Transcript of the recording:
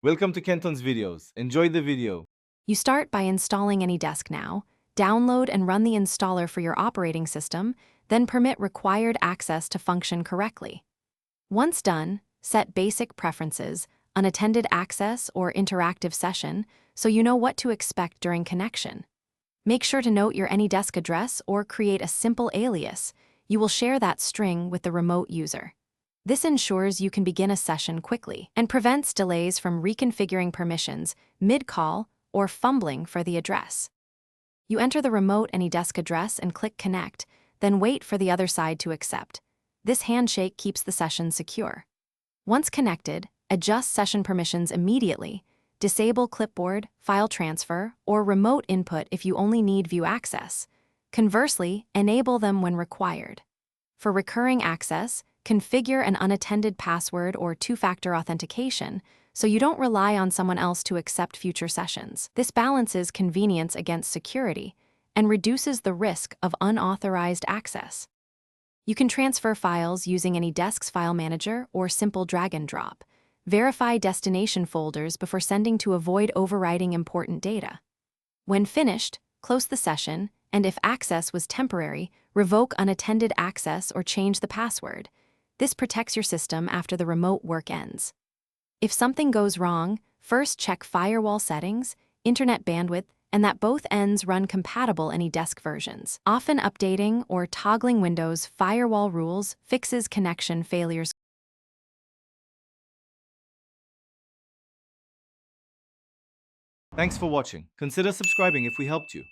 Welcome to Kenton's videos. Enjoy the video. You start by installing Anydesk now, download and run the installer for your operating system, then permit required access to function correctly. Once done, set basic preferences, unattended access or interactive session, so you know what to expect during connection. Make sure to note your Anydesk address or create a simple alias. You will share that string with the remote user. This ensures you can begin a session quickly and prevents delays from reconfiguring permissions mid-call or fumbling for the address. You enter the remote Anydesk address and click Connect, then wait for the other side to accept. This handshake keeps the session secure. Once connected, adjust session permissions immediately. Disable clipboard, file transfer, or remote input if you only need view access. Conversely, enable them when required. For recurring access, configure an unattended password or two-factor authentication so you don't rely on someone else to accept future sessions. This balances convenience against security and reduces the risk of unauthorized access. You can transfer files using Anydesk's file manager or simple drag and drop. Verify destination folders before sending to avoid overwriting important data. When finished, close the session, and if access was temporary, revoke unattended access or change the password. This protects your system after the remote work ends. If something goes wrong, first check firewall settings, internet bandwidth, and that both ends run compatible Anydesk versions. Often updating or toggling Windows firewall rules fixes connection failures. Thanks for watching. Consider subscribing if we helped you.